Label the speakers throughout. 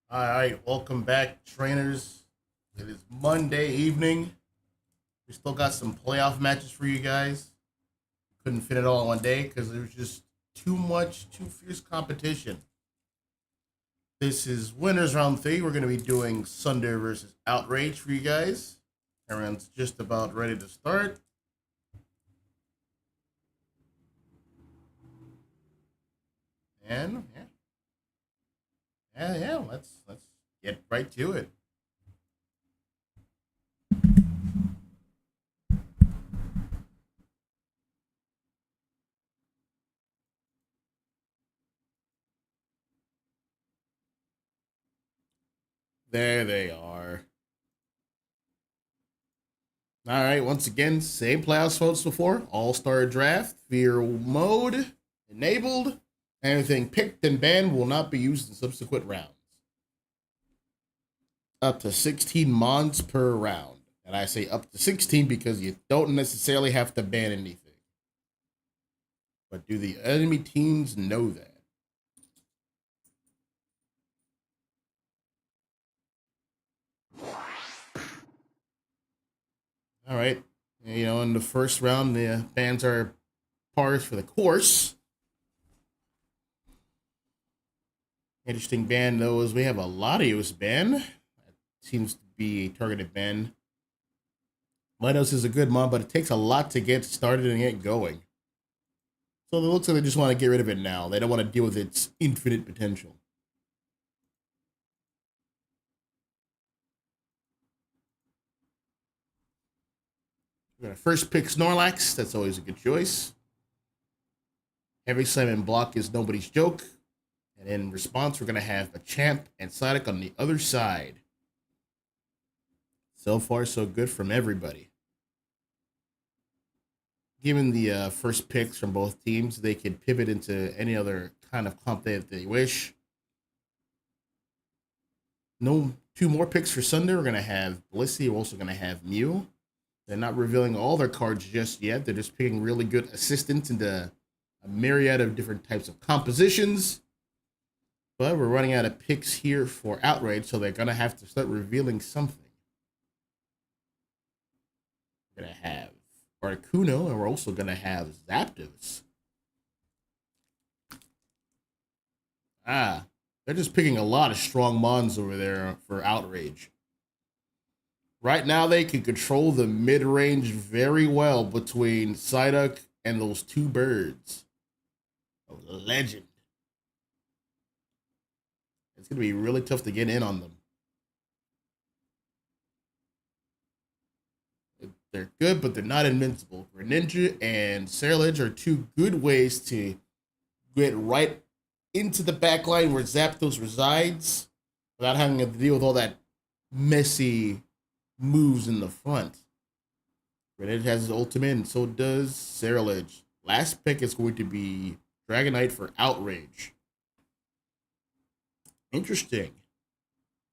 Speaker 1: All right, welcome back, trainers. It is Monday evening. We still got some playoff matches for you guys. Couldn't fit it all in one day because there was just too fierce competition. This is winners round three. We're going to be doing Sunder versus Outrage for you guys. Everyone's just about ready to start. And yeah. Let's get right to it. There they are. All right, once again, same playoffs votes before. All-star draft, fear mode, enabled. Anything picked and banned will not be used in subsequent rounds. Up to 16 mons per round. And I say up to 16 because you don't necessarily have to ban anything. But do the enemy teams know that? All right. In the first round, the bans are pars for the course. Interesting ban, though, is we have a Latios ban. That seems to be a targeted ban. Lotus is a good mod, but it takes a lot to get started and get going. So it looks like they just want to get rid of it now. They don't want to deal with its infinite potential. We're going to first pick Snorlax. That's always a good choice. Heavy Slam and Block is nobody's joke. And in response, we're going to have a Champ and Psyduck on the other side. So far, so good from everybody. Given the first picks from both teams, they can pivot into any other kind of comp that they wish. No two more picks for Sunder. We're going to have Blissey. We're also going to have Mew. They're not revealing all their cards just yet. They're just picking really good assistants into a myriad of different types of compositions. But we're running out of picks here for Outrage, so they're going to have to start revealing something. We're going to have Articuno, and we're also going to have Zapdos. They're just picking a lot of strong mons over there for Outrage. Right now, they can control the mid-range very well between Psyduck and those two birds. A legend. It's going to be really tough to get in on them. They're good, but they're not invincible. Greninja and Serlage are two good ways to get right into the back line where Zapdos resides without having to deal with all that messy moves in the front. Greninja has his ultimate, and so does Serlage. Last pick is going to be Dragonite for Outrage. Interesting.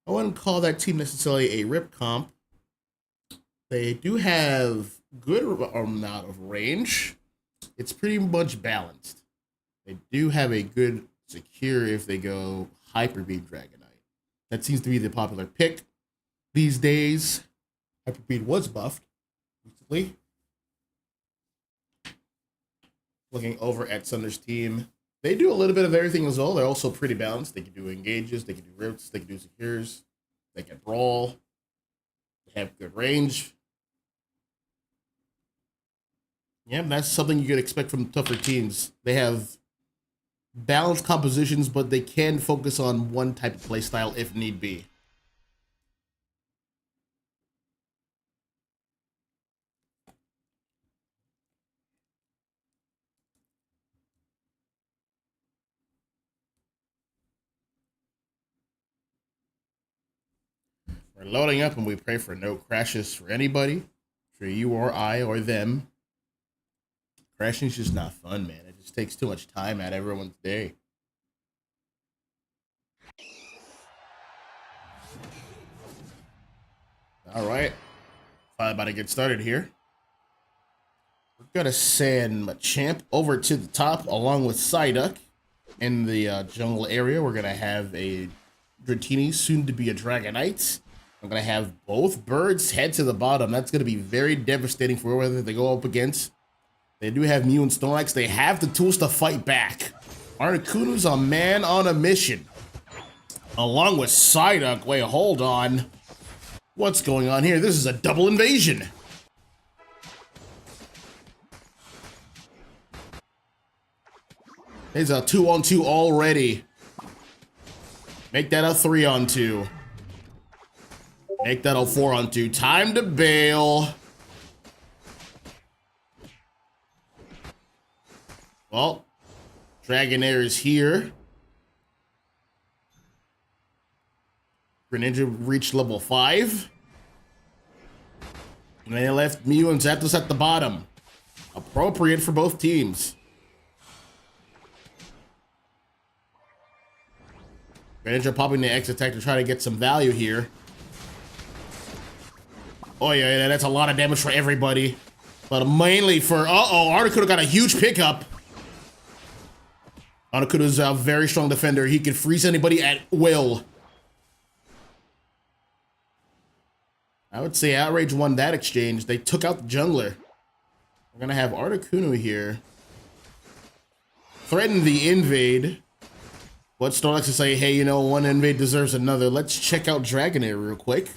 Speaker 1: I wouldn't call that team necessarily a rip comp. They do have good amount of range. It's pretty much balanced. They do have a good secure if they go Hyper Beam Dragonite. That seems to be the popular pick these days. Hyper Beam was buffed recently. Looking over at Sunder's team, they do a little bit of everything as well. They're also pretty balanced. They can do engages, they can do roots, they can do secures, they can brawl, they have good range. Yeah, that's something you could expect from tougher teams. They have balanced compositions, but they can focus on one type of playstyle if need be. We're loading up and we pray for no crashes for anybody, for you or I or them. Crashing's just not fun, man. It just takes too much time out of everyone's day. All right. Probably about to get started here. We're going to send Machamp over to the top along with Psyduck. In the jungle area, we're going to have a Dratini, soon to be a Dragonite. I'm going to have both birds head to the bottom. That's going to be very devastating for whoever they go up against. They do have Mew and Snorlax. They have the tools to fight back. Articuno's a man on a mission. Along with Psyduck. Wait, hold on. What's going on here? This is a double invasion. There's a 2-on-2 already. Make that a 3-on-2. Make that a 4-on-2. Time to bail. Well, Dragonair is here. Greninja reached level 5. And they left Mew and Zapdos at the bottom. Appropriate for both teams. Greninja popping the X attack to try to get some value here. Oh yeah, that's a lot of damage for everybody. But mainly for, Articuno got a huge pickup. Articuno's a very strong defender. He can freeze anybody at will. I would say Outrage won that exchange. They took out the jungler. We're gonna have Articuno here. Threaten the invade. But Snorlax to say, hey, you know, one invade deserves another. Let's check out Dragonair real quick.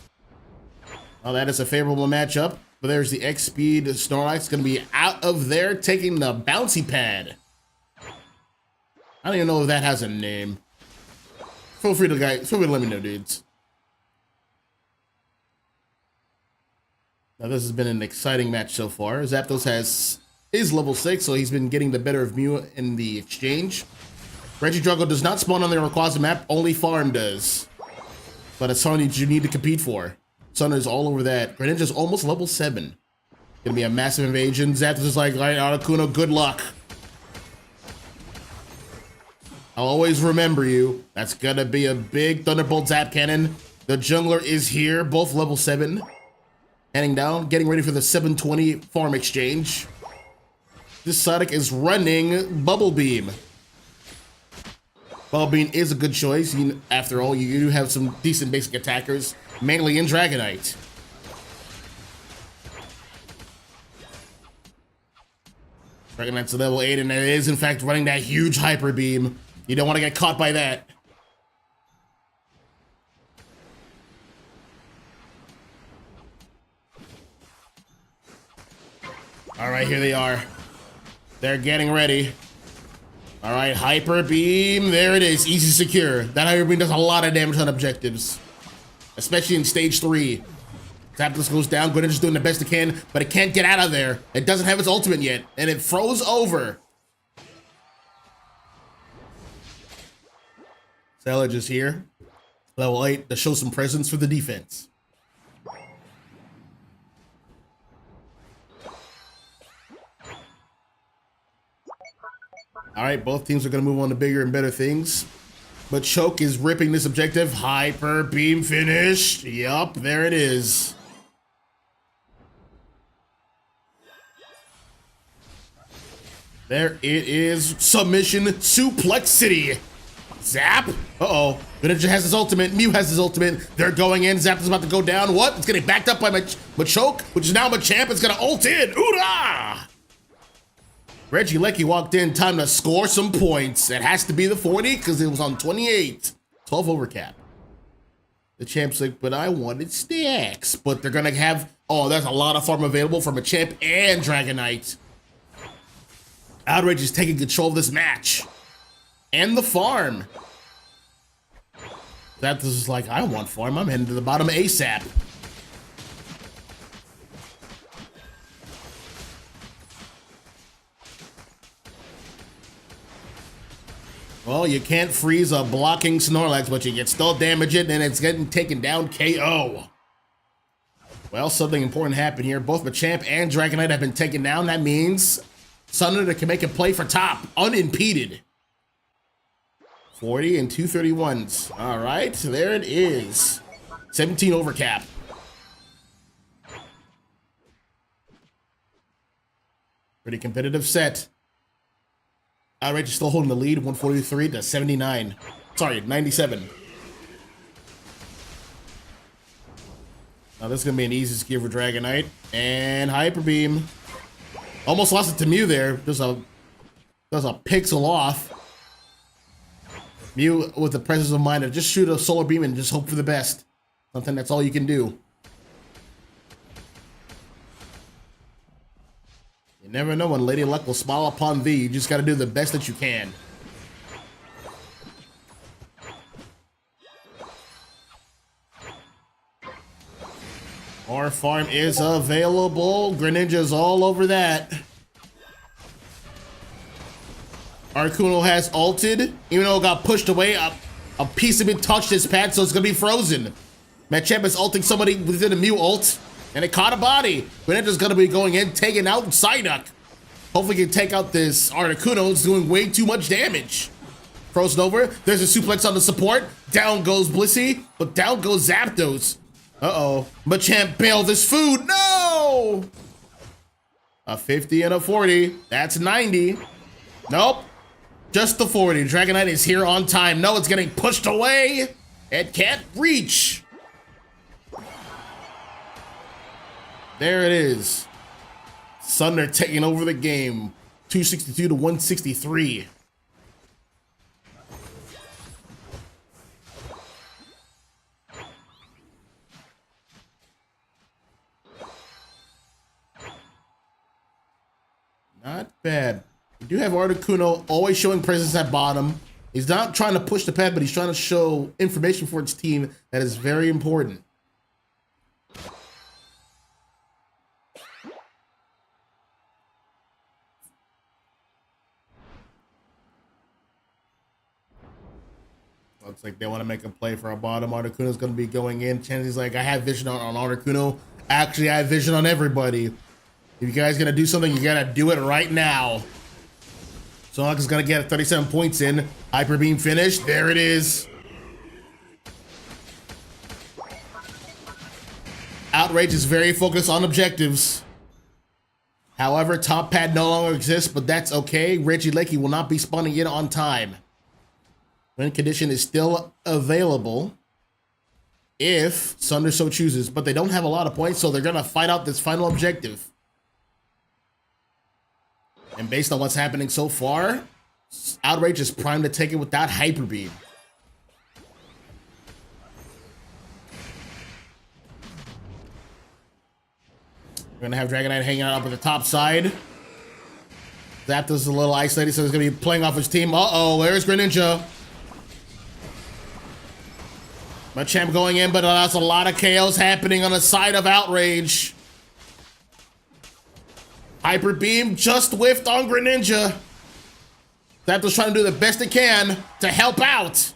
Speaker 1: Oh, that is a favorable matchup. But there's the X-Speed. Snorlax going to be out of there, taking the bouncy pad. I don't even know if that has a name. Feel free to let me know, dudes. Now, this has been an exciting match so far. Zapdos is level 6, so he's been getting the better of Mew in the exchange. Regidrago does not spawn on the Rayquaza map, only Farm does. But it's something you need to compete for. Sunder's all over that. Greninja's almost level 7. Gonna be a massive invasion. Zapdos is like, all right, Articuno, good luck. I'll always remember you. That's gonna be a big Thunderbolt Zap Cannon. The jungler is here, both level 7. Heading down, getting ready for the 720 farm exchange. This Psyduck is running Bubble Beam. Bubble Beam is a good choice. After all, you do have some decent basic attackers, mainly in Dragonite. Dragonite's a level 8, and it is, in fact, running that huge Hyper Beam. You don't want to get caught by that. All right, here they are. They're getting ready. All right, Hyper Beam. There it is. Easy secure. That Hyper Beam does a lot of damage on objectives, especially in stage 3. Zapdos goes down. Greninja's doing the best it can, but it can't get out of there. It doesn't have its ultimate yet, and it froze over. Outrage is here. Level 8 to show some presence for the defense. All right, both teams are going to move on to bigger and better things. But Choke is ripping this objective. Hyper Beam finished. Yup, there it is. There it is. Submission Suplex City. Zap. Uh-oh. Greninja has his ultimate. Mew has his ultimate. They're going in. Zap is about to go down. What? It's getting backed up by Machoke, which is now Machamp. It's going to ult in. Oorah! Regieleki walked in, time to score some points. It has to be the 40 because it was on 28. 12 overcap. The champ's like, but I wanted stacks. But they're going to have, oh, there's a lot of farm available from Machamp and Dragonite. Outrage is taking control of this match. And the farm. That is like, I want farm. I'm heading to the bottom ASAP. Well, you can't freeze a blocking Snorlax, but you can still damage it, and it's getting taken down KO. Well, something important happened here. Both Machamp and Dragonite have been taken down. That means Sunder can make a play for top, unimpeded. 40 and 231s. All right, there it is. 17 overcap. Pretty competitive set. Outrage is still holding the lead, 143 to 79. Sorry, 97. Now this is gonna be an easy skill for Dragonite. And Hyper Beam. Almost lost it to Mew there. Does a pixel off. Mew with the presence of mind to just shoot a Solar Beam and just hope for the best. Something that's all you can do. You never know when Lady Luck will smile upon thee. You just gotta do the best that you can. Our farm is available. Greninja's all over that. Articuno has ulted. Even though it got pushed away, a piece of it touched his pad, so it's gonna be frozen. Machamp is ulting somebody within a Mew ult, and it caught a body. Greninja's gonna be going in, taking out Psyduck. Hopefully he can take out this Articuno. It's doing way too much damage. Frozen over. There's a suplex on the support. Down goes Blissey, but down goes Zapdos. Uh-oh. Machamp bailed his food. No! A 50 and a 40. That's 90. Nope. Just the 40. Dragonite is here on time. No, it's getting pushed away. It can't reach. There it is. Sunder taking over the game. 262 to 163. Not bad. We do have Articuno always showing presence at bottom. He's not trying to push the pad, but he's trying to show information for its team that is very important. Looks like they want to make a play for our bottom. Articuno's going to be going in. Chances like, I have vision on Articuno. Actually, I have vision on everybody. If you guys gonna do something, you gotta do it right now. Sonic is gonna get 37 points in. Hyper Beam finished. There it is. Outrage is very focused on objectives. However, top pad no longer exists, but that's okay. Reggie Lakey will not be spawning in on time. Win condition is still available if Sunder so chooses, but they don't have a lot of points, so they're gonna fight out this final objective. And based on what's happening so far, Outrage is primed to take it without Hyper Beam. We're gonna have Dragonite hanging out up at the top side. Zapdos is a little isolated, so he's gonna be playing off his team. Uh-oh, there's Greninja. Machamp going in, but that's a lot of chaos happening on the side of Outrage. Hyper Beam just whiffed on Greninja. Zapdos trying to do the best it can to help out.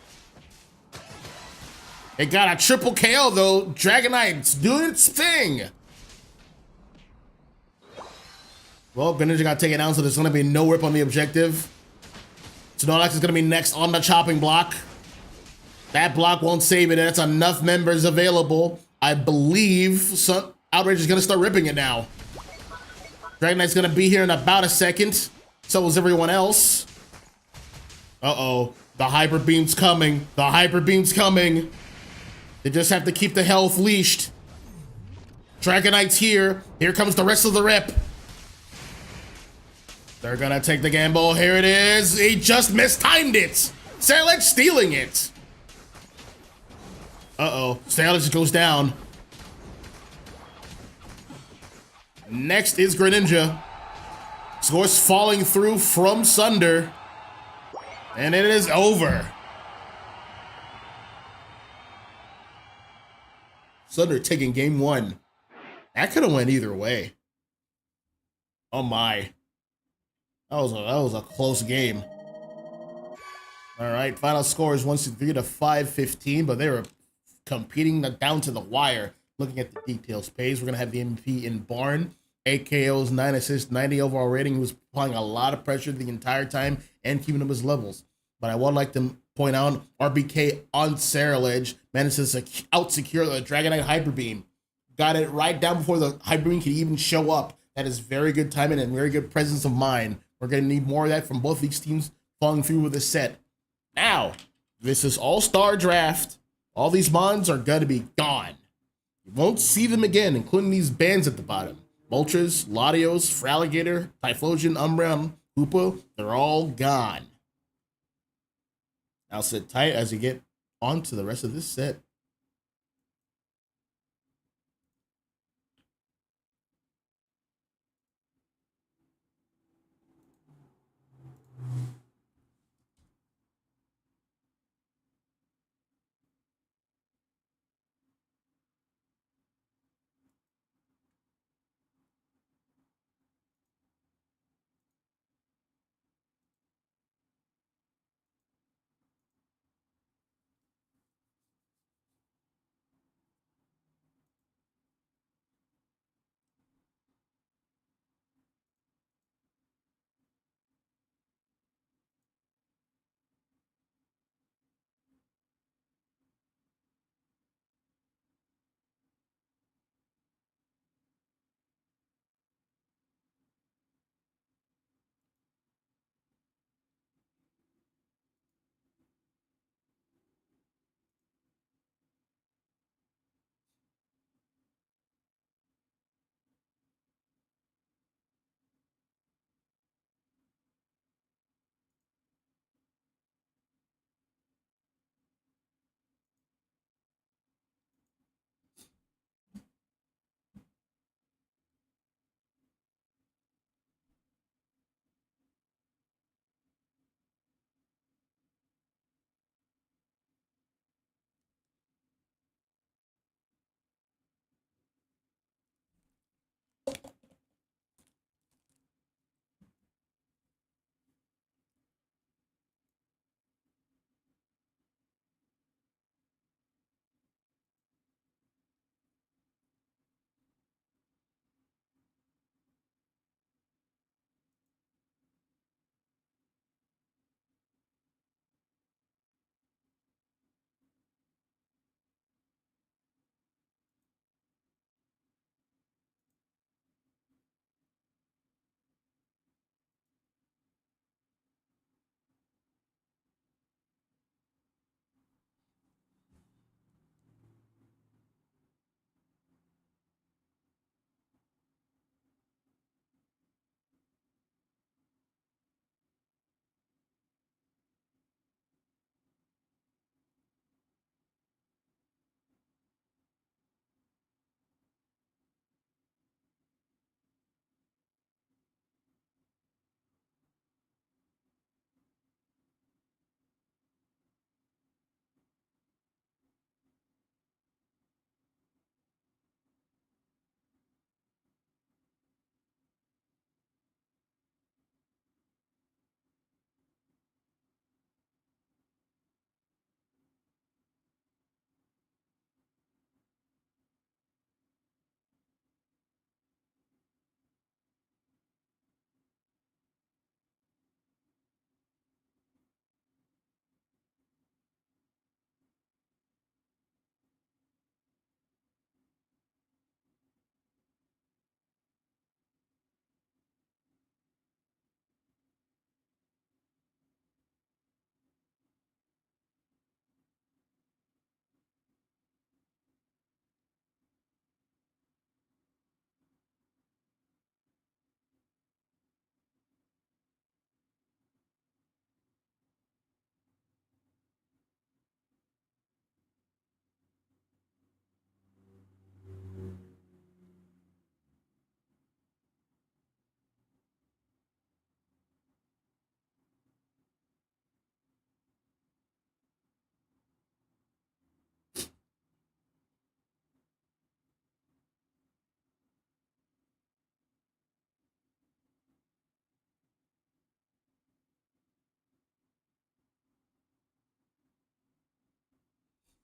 Speaker 1: It got a triple KO though. Dragonite's doing its thing. Well, Greninja got taken down, so there's gonna be no rip on the objective. Snorlax is gonna be next on the chopping block. That block won't save it, and that's enough members available. I believe Outrage is gonna start ripping it now. Dragonite's gonna be here in about a second. So is everyone else. Uh-oh. The Hyper Beam's coming. The Hyper Beam's coming. They just have to keep the health leashed. Dragonite's here. Here comes the rest of the rep. They're gonna take the gamble. Here it is. He just mistimed it. Sailage stealing it. Uh-oh. Sailage goes down. Next is Greninja. Scores falling through from Sunder. And it is over. Sunder taking game one. That could have went either way. Oh my. That was a close game. All right, final score is 163 to 515, but they were competing down to the wire. Looking at the details page, we're gonna have the MVP in Barn. 8 KOs, 9 assists, 90 overall rating. He was applying a lot of pressure the entire time and keeping up his levels. But I would like to point out RBK on Sarilege managed to out-secure the Dragonite Hyper Beam. Got it right down before the Hyper Beam could even show up. That is very good timing and very good presence of mind. We're going to need more of that from both these teams following through with this set. Now, this is All-Star Draft. All these mons are going to be gone. You won't see them again, including these bands at the bottom. Moltres, Latios, Fraligator, Typhlosion, Umbreon, Hoopa, they're all gone. Now sit tight as you get on to the rest of this set.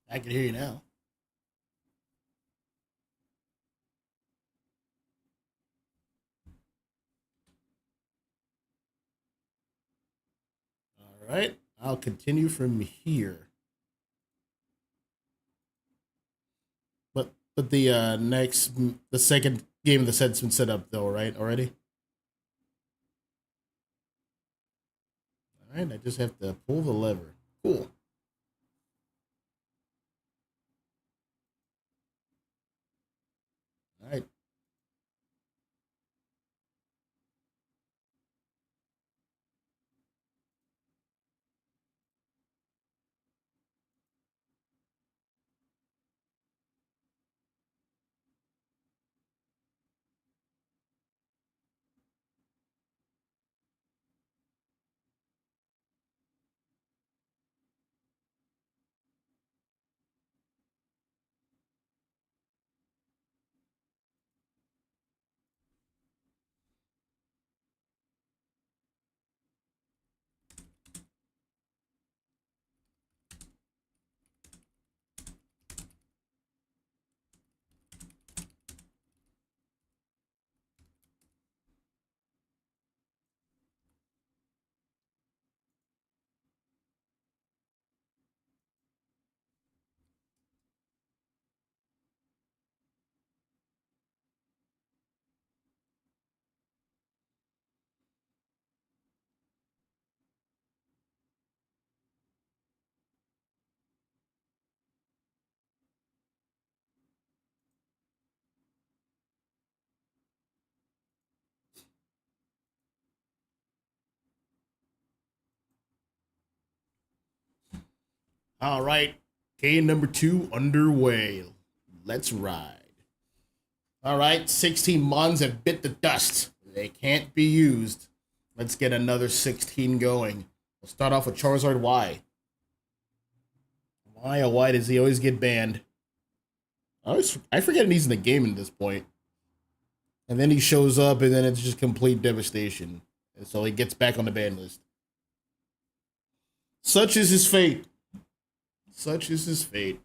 Speaker 1: I can hear you now. All right, I'll continue from here. But the the second game of the set's been set up though, right? Already. All right, I just have to pull the lever. Cool. All right, game number 2 underway. Let's ride. All right, 16 mons have bit the dust. They can't be used. Let's get another 16 going. We'll start off with Charizard Y. Why, oh why does he always get banned? I forget he's in the game at this point. And then he shows up and then it's just complete devastation. And so he gets back on the ban list. Such is his fate. Such is his fate.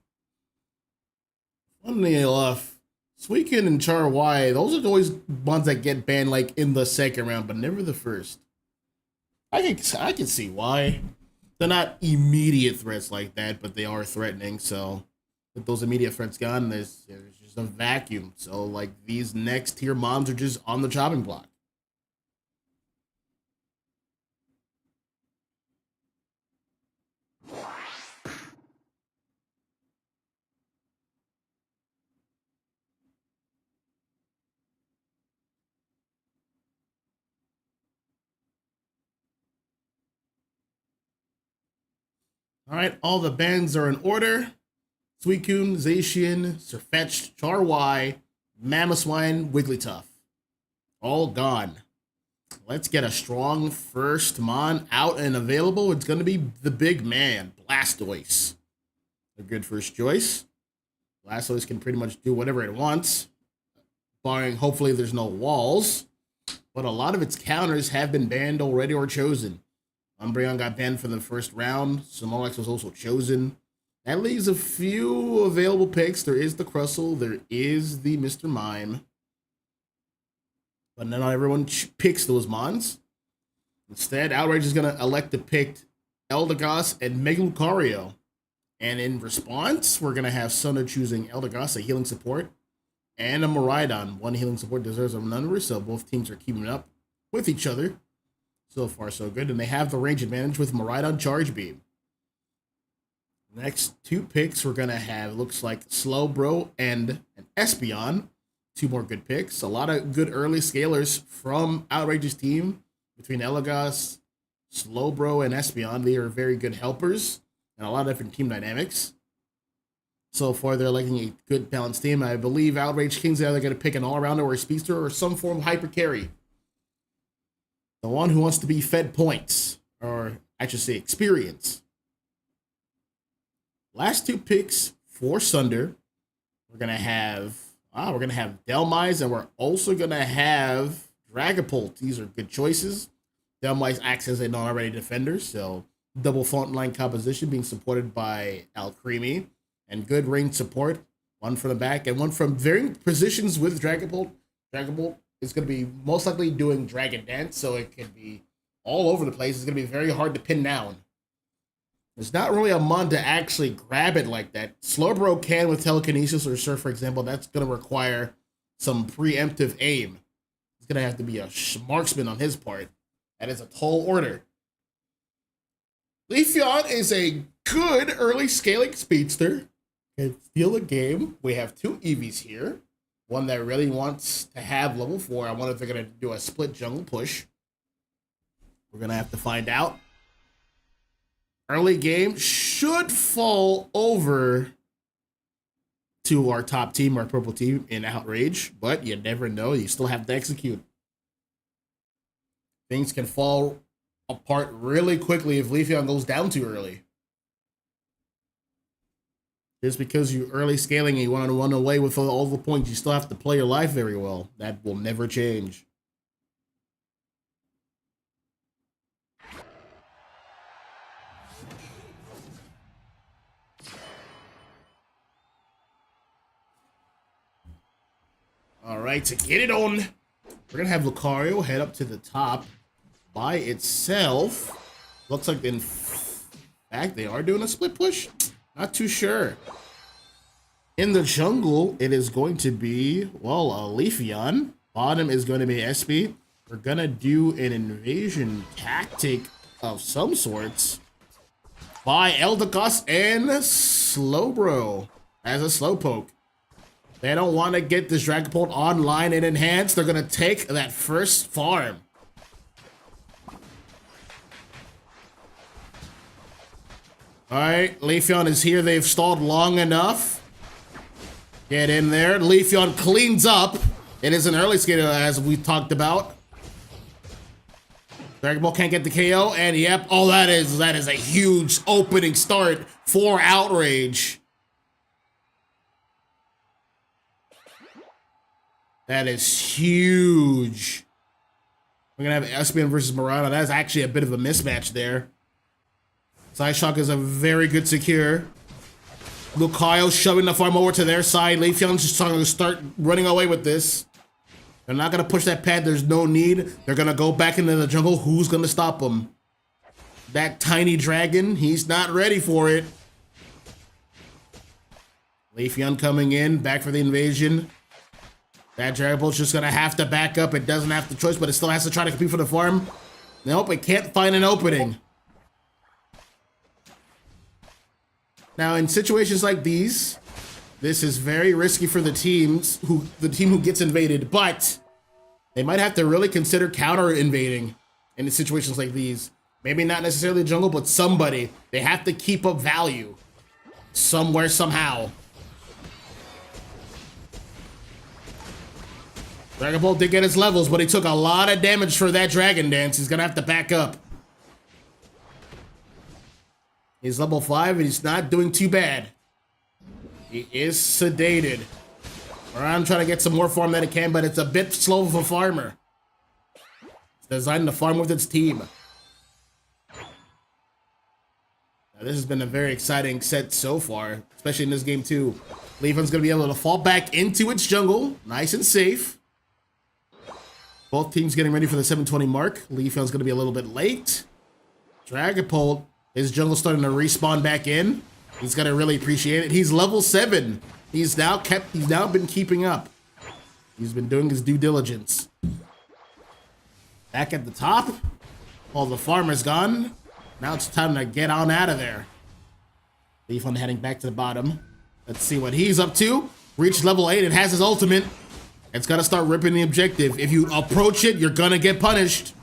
Speaker 1: Funnily enough, Suicune and Char Y, those are always ones that get banned like in the second round, but never the first. I can see why. They're not immediate threats like that, but they are threatening. So with those immediate threats gone, there's just a vacuum. So like these next tier mons are just on the chopping block. All right, all the bans are in order. Suicune, Zacian, Sirfetch'd, Char Y, Mamoswine, Wigglytuff. All gone. Let's get a strong first mon out and available. It's going to be the big man, Blastoise. A good first choice. Blastoise can pretty much do whatever it wants, barring hopefully there's no walls. But a lot of its counters have been banned already or chosen. Umbreon got banned for the first round. Simolex was also chosen. That leaves a few available picks. There is the Crustle. There is the Mr. Mime. But not everyone picks those mons. Instead, Outrage is going to elect to pick Eldegoss and Mega Lucario. And in response, we're going to have Sunder choosing Eldegoss, a healing support, and a Miraidon. One healing support deserves a number, so both teams are keeping up with each other. So far, so good. And they have the range advantage with Miraidon Charge Beam. Next two picks we're going to have, looks like Slowbro and an Espeon. Two more good picks. A lot of good early scalers from Outrage's team between Eldegoss, Slowbro, and Espeon. They are very good helpers and a lot of different team dynamics. So far, they're liking a good balanced team. I believe Outrage Kings are either going to pick an all-rounder or a speedster or some form of hyper carry. The one who wants to be fed points, or I should say experience. Last two picks for Sunder. We're gonna have Delmise, and we're also gonna have Dragapult. These are good choices. Delmise acts as a non-already defender, so double front line composition being supported by Alcremie, and good range support. One from the back and one from varying positions with Dragapult. Dragapult is going to be most likely doing Dragon Dance, so it can be all over the place. It's going to be very hard to pin down. There's not really a mon to actually grab it like that. Slowbro can with Telekinesis or Surf, for example. That's going to require some preemptive aim. It's going to have to be a marksman on his part. That is a tall order. Leafeon is a good early scaling speedster. Can steal the game. We have two Eevees here. One that really wants to have level 4. I wonder if they're going to do a split jungle push. We're going to have to find out. Early game should fall over to our top team, our purple team in Outrage, but you never know. You still have to execute. Things can fall apart really quickly if Leafeon goes down too early. Just because you early scaling and you want to run away with all the points, you still have to play your life very well. That will never change. All right, to get it on, we're going to have Lucario head up to the top by itself. Looks like in fact they are doing a split push. Not too sure. In the jungle, it is going to be, well, a Leafeon. Bottom is going to be SP. We're going to do an invasion tactic of some sorts by Eldegoss and Slowbro as a Slowpoke. They don't want to get this Dragapult online and enhanced. They're going to take that first farm. All right, Leafeon is here. They've stalled long enough. Get in there. Leafeon cleans up. It is an early skater, as we talked about. Dragon Ball can't get the KO, and yep, all that is a huge opening start for Outrage. That is huge. We're gonna have Espion versus Murata. That's actually a bit of a mismatch there. Psyshock is a very good secure. Lucario shoving the farm over to their side. Leafeon's just trying to start running away with this. They're not going to push that pad. There's no need. They're going to go back into the jungle. Who's going to stop them? That tiny dragon, he's not ready for it. Leafeon coming in, back for the invasion. That Dragon Balls just going to have to back up. It doesn't have the choice, but it still has to try to compete for the farm. Nope, it can't find an opening. Now, in situations like these, this is very risky for the team who gets invaded, but they might have to really consider counter invading in situations like these. Maybe not necessarily the jungle, but somebody. They have to keep up value somewhere, somehow. Dragon Ball did get his levels, but he took a lot of damage for that Dragon Dance. He's gonna have to back up. He's level 5 and he's not doing too bad. He is sedated. I'm trying to get some more farm that it can, but it's a bit slow of a farmer. It's designed to farm with its team. Now, this has been a very exciting set so far, especially in this game too. Leafeon's gonna be able to fall back into its jungle, nice and safe. Both teams getting ready for the 720 mark. Leafeon's gonna be a little bit late. Dragapult, his jungle's starting to respawn back in. He's gonna really appreciate it. He's level 7. He's now been keeping up. He's been doing his due diligence. Back at the top. All the farmer's gone. Now it's time to get on out of there. Leafeon heading back to the bottom. Let's see what he's up to. Reached level 8. It has his ultimate. It's gonna start ripping the objective. If you approach it, you're gonna get punished.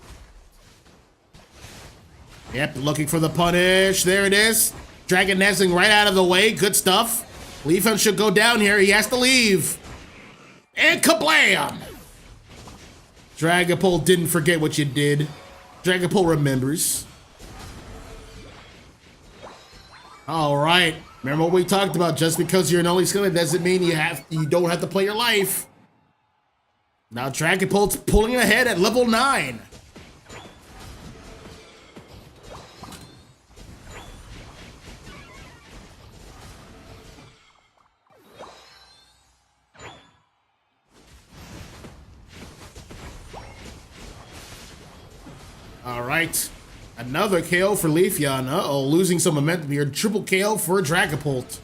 Speaker 1: Yep, looking for the punish. There it is. Dragon dancing right out of the way. Good stuff. Leafeon should go down here. He has to leave. And kablam! Dragapult didn't forget what you did. Dragapult remembers. All right. Remember what we talked about. Just because you're an only skiller doesn't mean you don't have to play your life. Now Dragapult's pulling ahead at level 9. All right, another KO for Leafeon. Uh-oh, losing some momentum here. Triple KO for Dragapult.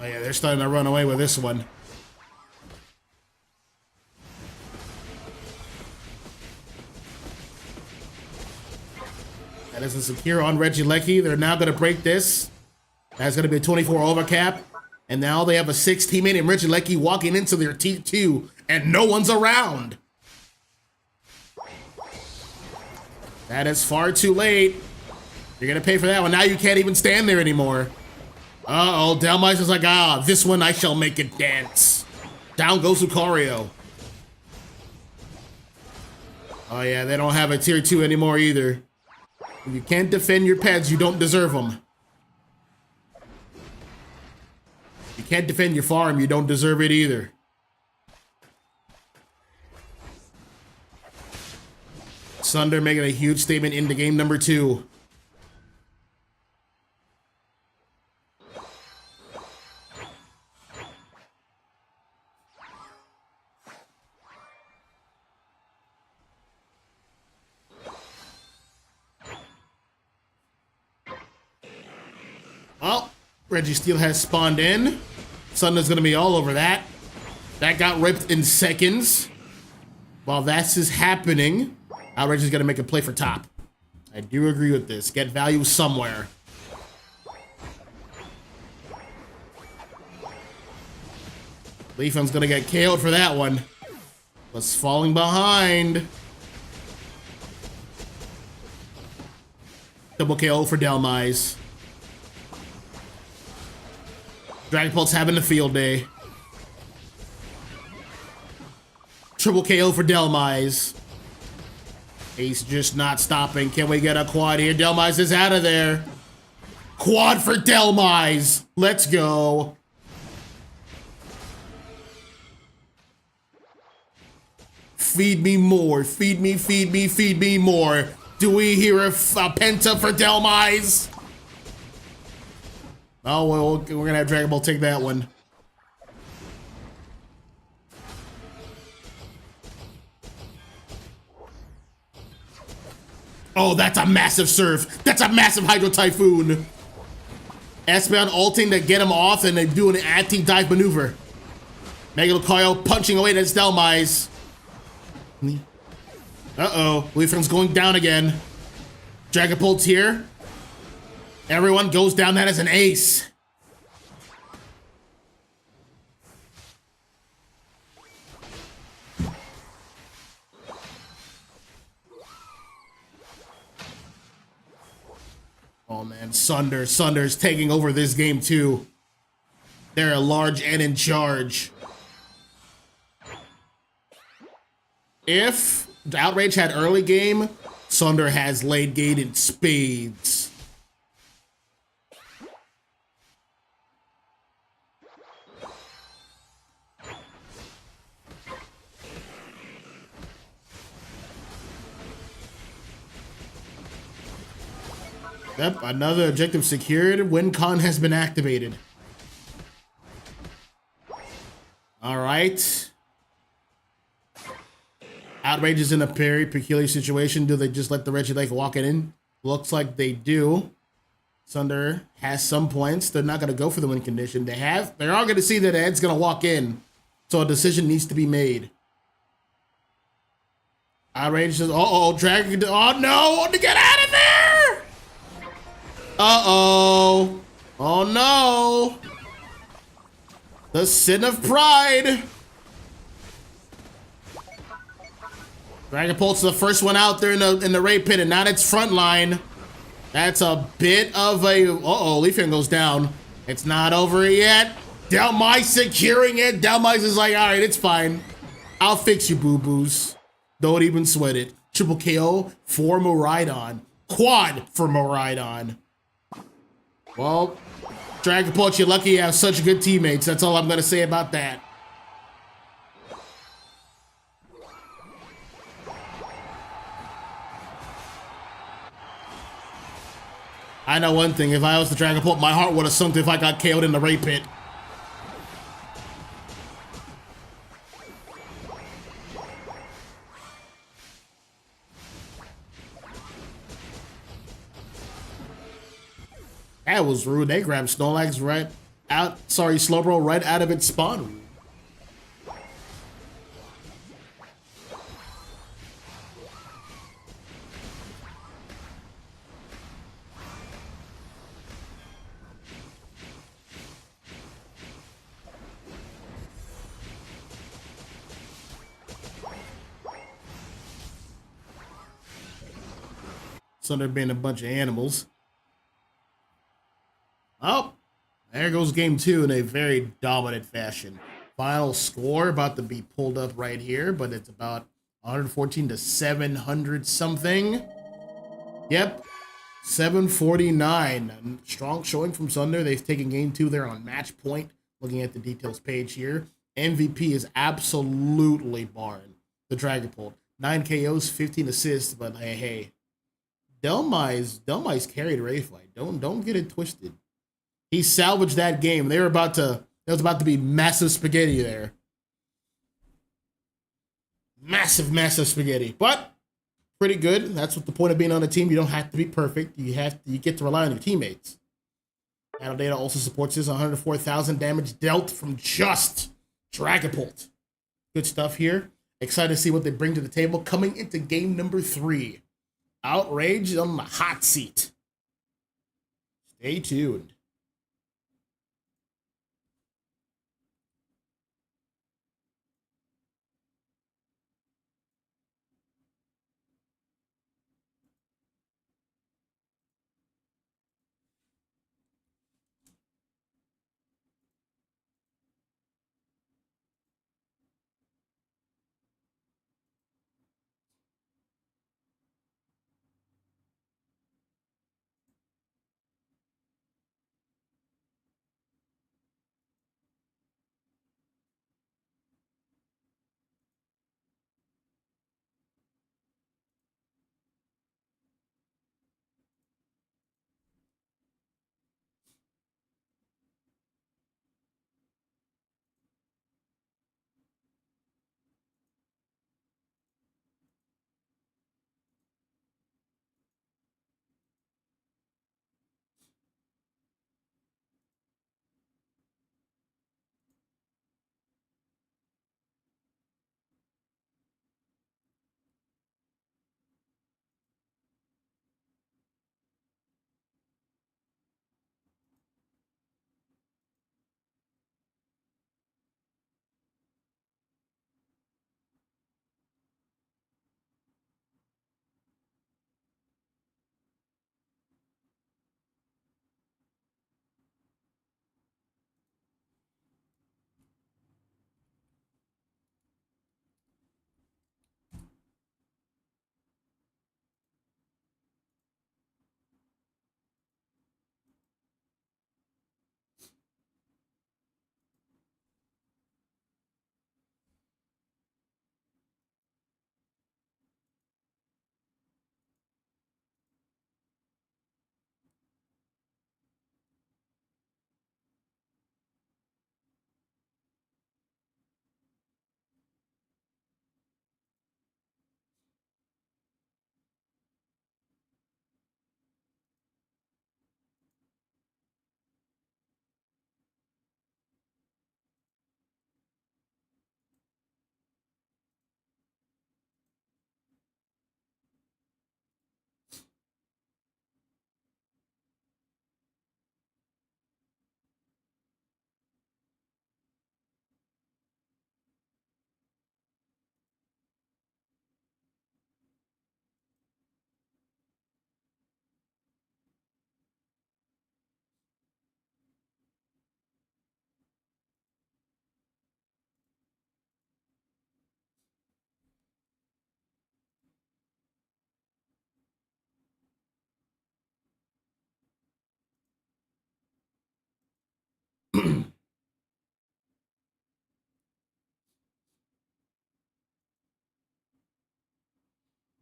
Speaker 1: Oh yeah, they're starting to run away with this one. That is a secure on Regieleki. They're now going to break this. That's going to be a 24 overcap. And now they have a 6 teammate in Regieleki walking into their T2, and no one's around. That is far too late. You're going to pay for that one. Now you can't even stand there anymore. Uh-oh, Delmice is like, this one I shall make it dance. Down goes Lucario. Oh yeah, they don't have a tier 2 anymore either. If you can't defend your pets, you don't deserve them. You can't defend your farm, you don't deserve it either. Sunder making a huge statement into game number 2. Well, Registeel has spawned in. Sunder's gonna be all over that. That got ripped in seconds. While that's just happening, Outrage is gonna make a play for top. I do agree with this. Get value somewhere. Leafeon's gonna get KO'd for that one. Was falling behind. Double KO for Delmise. Dragapult's having the field day. Triple KO for Delmise. Ace just not stopping. Can we get a quad here? Delmise is out of there. Quad for Delmise. Let's go. Feed me more. Feed me, feed me, feed me more. Do we hear a penta for Delmise? Oh, well, we're going to have Dragon Ball take that one. Oh, that's a massive surf. That's a massive Hydro Typhoon. Espeon ulting to get him off and they do an anti-dive maneuver. Mega Lucario punching away at Delmise. Uh-oh. Leafeon's going down again. Dragapult's here. Everyone goes down that as an ace. Oh man, Sunder's taking over this game too. They're large and in charge. If Outrage had early game, Sunder has late game in spades. Yep, another objective secured. WinCon has been activated. All right. Outrage is in a very peculiar situation. Do they just let the Regieleki walk it in? Looks like they do. Sunder has some points. They're not going to go for the win condition. They are going to see that Ed's going to walk in. So a decision needs to be made. Outrage says, uh-oh, Dragon, oh no, to get out of there! Uh-oh. Oh no. The sin of pride. Dragapult's the first one out there in the raid pit, and not its front line. That's a bit of a... Uh-oh, Leafeon goes down. It's not over yet. Delmise securing it. Delmise is like, all right, it's fine. I'll fix you, boo-boos. Don't even sweat it. Triple KO for Miraidon. Quad for Miraidon. Well, Dragapult, you're lucky you have such good teammates. That's all I'm going to say about that. I know one thing. If I was the Dragapult, my heart would have sunk if I got KO'd in the raid pit. That was rude. They grabbed Snorlax right out. Sorry, Slowbro right out of its spawn. Sunder being a bunch of animals. Oh, there goes game two in a very dominant fashion. Final score about to be pulled up right here, but it's about 114 to 700 something. Yep, 749. Strong showing from Sunder. They've taken game two there on match point. Looking at the details page here. MVP is absolutely barring the Dragapult. 9 KOs, 15 assists, but hey. Delmise carried a raid fight. Don't get it twisted. He salvaged that game. There was about to be massive spaghetti there. Massive spaghetti. But pretty good. That's what the point of being on a team. You don't have to be perfect. You get to rely on your teammates. Battle data also supports this 104,000 damage dealt from just Dragapult. Good stuff here. Excited to see what they bring to the table coming into game number 3. Outrage on the hot seat. Stay tuned.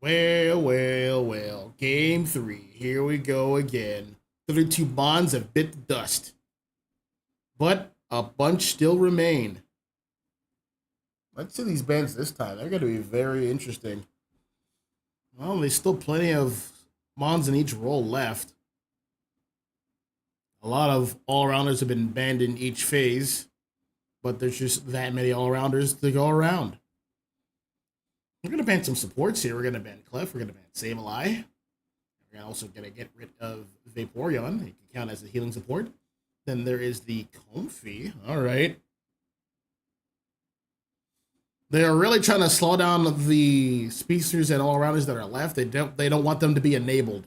Speaker 1: Well, well, well. Game 3. Here we go again. 32 bonds have bit the dust. But a bunch still remain. Let's see these bands this time. They're going to be very interesting. Well, there's still plenty of mons in each role left. A lot of all-rounders have been banned in each phase, but there's just that many all-rounders to go around. We're going to ban some supports here. We're going to ban Clef. We're going to ban Sableye. We're also going to get rid of Vaporeon. It can count as a healing support. Then there is the Comfey. All right. They're really trying to slow down the speedsters and all-rounders that are left. They don't want them to be enabled.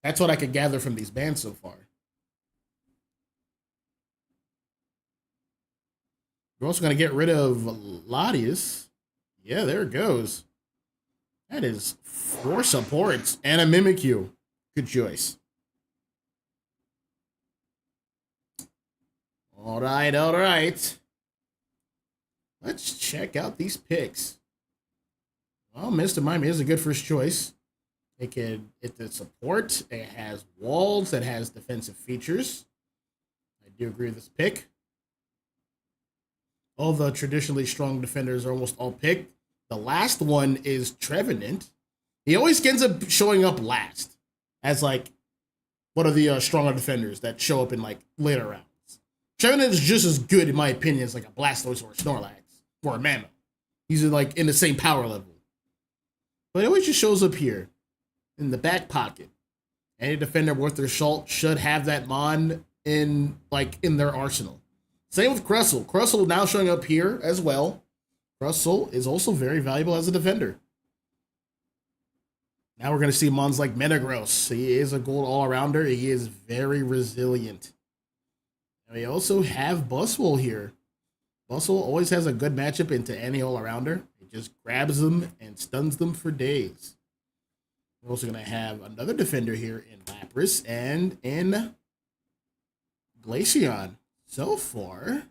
Speaker 1: That's what I could gather from these bans so far. We're also going to get rid of Lotus. Yeah, there it goes. That is 4 supports and a Mimikyu. Good choice. All right, all right. Let's check out these picks. Well, Mr. Mime is a good first choice. It's a support. It has walls. That has defensive features. I do agree with this pick. All the traditionally strong defenders are almost all picked. The last one is Trevenant. He always ends up showing up last as like one of the stronger defenders that show up in like later rounds. Trevenant is just as good in my opinion as like a Blastoise or a Snorlax or a Mammoth. He's like in the same power level. But it always just shows up here in the back pocket. Any defender worth their salt should have that mon in their arsenal. Same with Crustle. Crustle now showing up here as well. Crustle is also very valuable as a defender. Now we're going to see mons like Metagross. He is a gold all-arounder. He is very resilient. And we also have Buswell here. Buswell always has a good matchup into any all-arounder. He just grabs them and stuns them for days. We're also going to have another defender here in Lapras and in Glaceon. So far,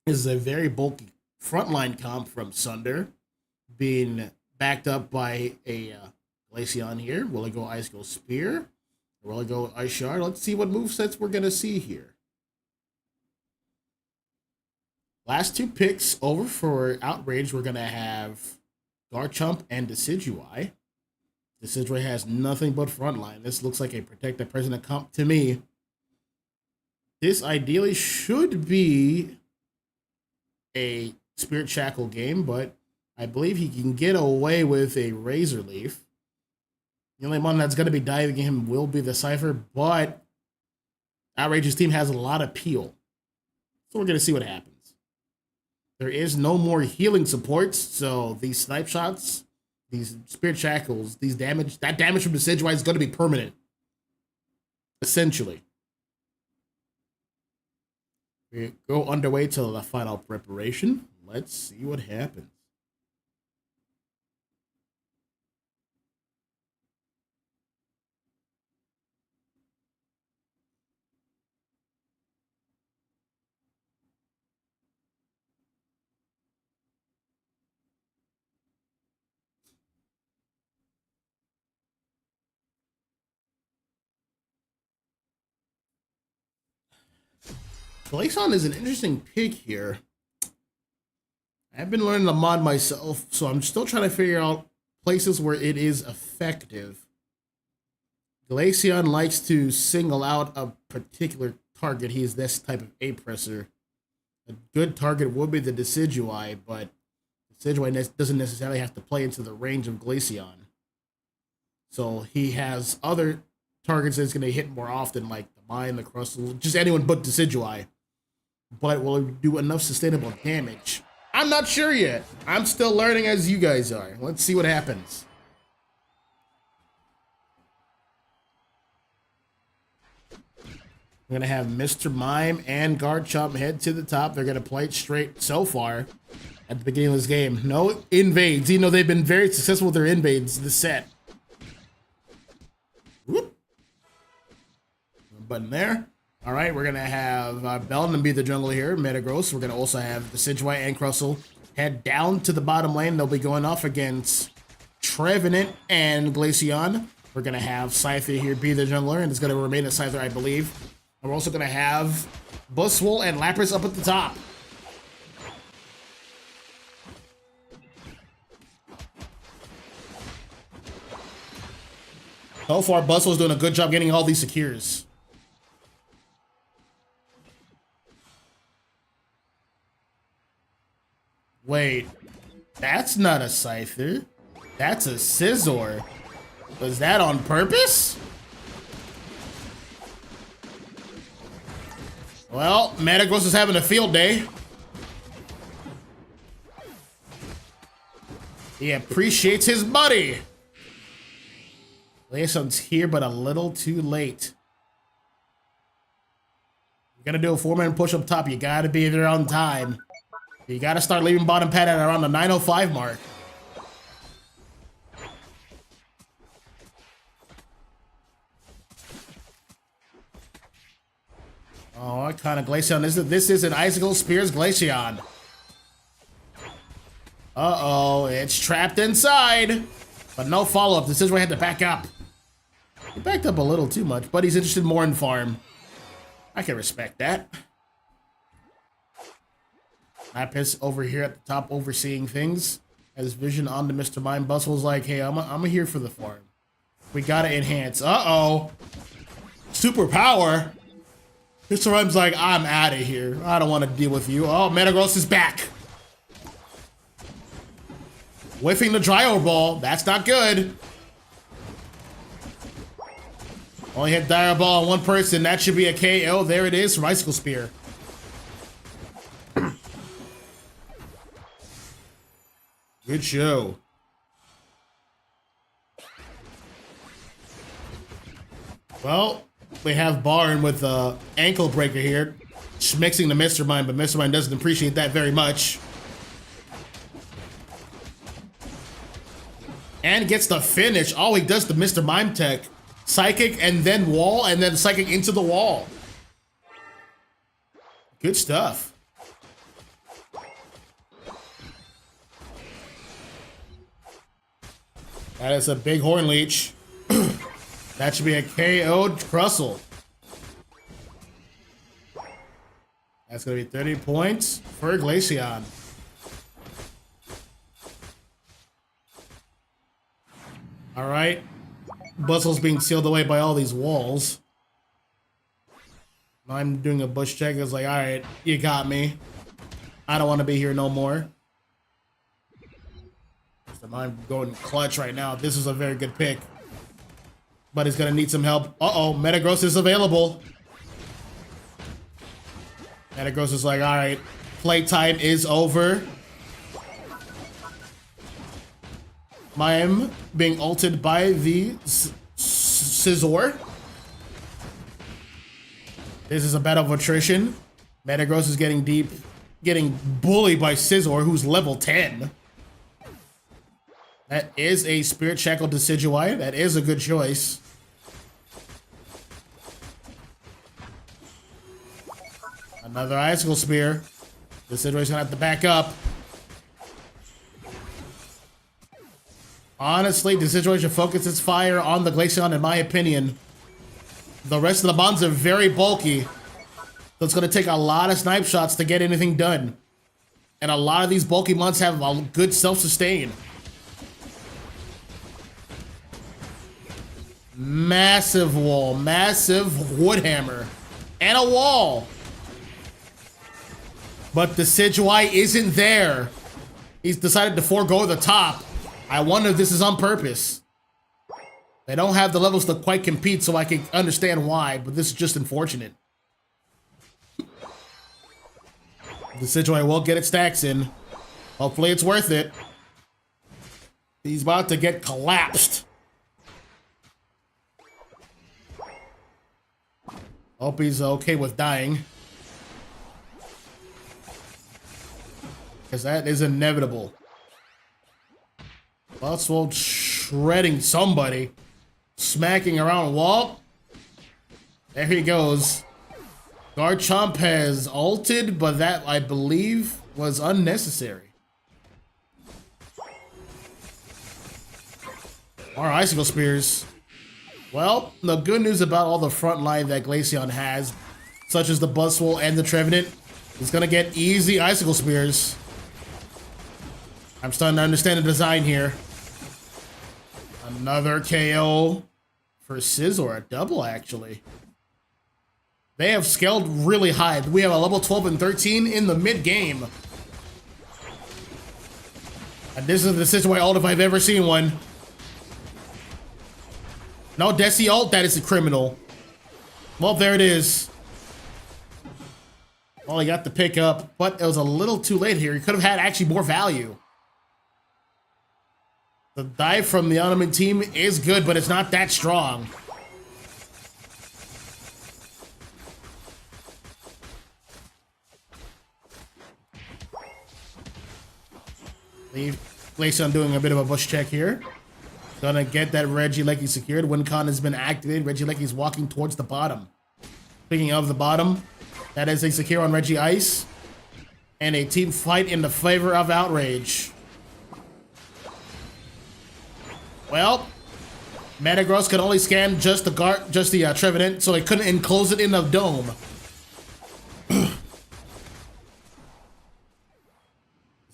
Speaker 1: this is a very bulky frontline comp from Sunder, being backed up by a Glaceon here. Will it go Ice Go Spear? Or will it go Ice Shard? Let's see what movesets we're going to see here. Last 2 picks over for Outrage, we're going to have Garchomp and Decidueye. Decidueye has nothing but frontline. This looks like a Protected President comp to me. This ideally should be a Spirit Shackle game, but I believe he can get away with a Razor Leaf. The only one that's going to be diving him will be the Cypher, but Outrage's team has a lot of peel. So we're going to see what happens. There is no more healing supports, so these snipe shots, these Spirit Shackles, that damage from Decidueye is going to be permanent. Essentially. We go underway to the final preparation. Let's see what happens. Glaceon is an interesting pick here. I've been learning the mod myself, so I'm still trying to figure out places where it is effective. Glaceon likes to single out a particular target. He's this type of A-presser. A good target would be the Decidueye, but Decidueye doesn't necessarily have to play into the range of Glaceon. So he has other targets that he's going to hit more often, like the Mine, the Crustle, just anyone but Decidueye. But will it do enough sustainable damage? I'm not sure yet. I'm still learning as you guys are. Let's see what happens. We're going to have Mr. Mime and Garchomp head to the top. They're going to play it straight so far at the beginning of this game. No invades, even though they've been very successful with their invades this set. Whoop. Button there. All right, we're going to have Beldon be the jungle here, Metagross. We're going to also have the Decidueye and Crustle head down to the bottom lane. They'll be going off against Trevenant and Glaceon. We're going to have Scyther here be the jungler, and it's going to remain a Scyther, I believe. And we're also going to have Buzzwole and Lapras up at the top. So far, Buzzwole's doing a good job getting all these secures. Wait, that's not a Scyther. That's a Scizor. Was that on purpose? Well, Metagross is having a field day. He appreciates his buddy. Glaceon's here, but a little too late. You're gonna do a 4-man push up top. You gotta be there on time. You gotta start leaving bottom pad at around the 9:05 mark. Oh, what kind of Glaceon is it? This is an Icicle Spears Glaceon. Uh-oh, it's trapped inside. But no follow-up. This is where I had to back up. He backed up a little too much, but he's interested more in farm. I can respect that. Lapis over here at the top overseeing things. Has vision on to Mr. Mime. Bustle's like, hey, I'm here for the farm. We gotta enhance. Uh-oh. Superpower. Mr. Mime's like, I'm out of here. I don't want to deal with you. Oh, Metagross is back. Whiffing the Dryo Ball. That's not good. Only hit Dire Ball on one person. That should be a KO. There it is from Icicle Spear. Good show. Well, we have Barn with a ankle breaker here. Mixing the Mr. Mime, but Mr. Mime doesn't appreciate that very much. And gets the finish. Oh, he does the Mr. Mime tech. Psychic and then wall and then psychic into the wall. Good stuff. That is a big Horn Leech. That should be a KO'd Crustle. That's going to be 30 points for Glaceon. All right. Bustle's being sealed away by all these walls. I'm doing a bush check. It's like, all right, you got me. I don't want to be here no more. I'm going clutch right now. This is a very good pick. But he's going to need some help. Uh-oh, Metagross is available. Metagross is like, all right, playtime is over. Mime being ulted by the Scizor. This is a battle of attrition. Metagross is getting deep, getting bullied by Scizor, who's level 10. That is a Spirit Shackle Decidueye. That is a good choice. Another Icicle Spear. Decidueye's gonna have to back up. Honestly, Decidueye should focus its fire on the Glaceon, in my opinion. The rest of the mons are very bulky. So it's going to take a lot of snipe shots to get anything done. And a lot of these bulky mons have a good self-sustain. Massive wall. Massive Woodhammer. And a wall. But Decidueye isn't there. He's decided to forego the top. I wonder if this is on purpose. They don't have the levels to quite compete, so I can understand why, but this is just unfortunate. The Decidueye will get its stacks in. Hopefully it's worth it. He's about to get collapsed. Hope he's okay with dying. Because that is inevitable. Buzzwole shredding somebody. Smacking around wall. There he goes. Garchomp has ulted, but that, I believe, was unnecessary. More icicle spears. Well, the good news about all the front line that Glaceon has, such as the Buzzwole and the Trevenant, is gonna get easy icicle spears. I'm starting to understand the design here. Another KO for Scizor, a double actually. They have scaled really high. We have a level 12 and 13 in the mid game. And this is the Scizor ult if I've ever seen one. No Desi ult, that is a criminal. Well, there it is. Well, he got the pick up, but it was a little too late here. He could have had actually more value. The dive from the Ottoman team is good, but it's not that strong. Leave Glaceon doing a bit of a bush check here. Gonna get that Regieleki secured. WinCon has been activated. Regieleki's walking towards the bottom. Speaking of the bottom, that is a secure on Regice. And a team fight in the favor of Outrage. Well, Metagross could only scan just the Trevenant, so it couldn't enclose it in the dome.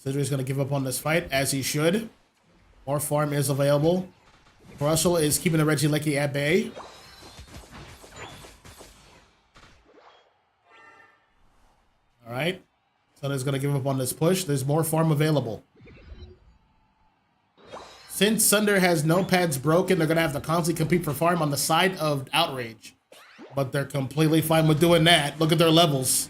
Speaker 1: Scizor is going to give up on this fight, as he should. More farm is available. Russell is keeping the Regieleki at bay. Alright. Sunder's going to give up on this push. There's more farm available. Since Sunder has no pads broken, they're going to have to constantly compete for farm on the side of Outrage. But they're completely fine with doing that. Look at their levels.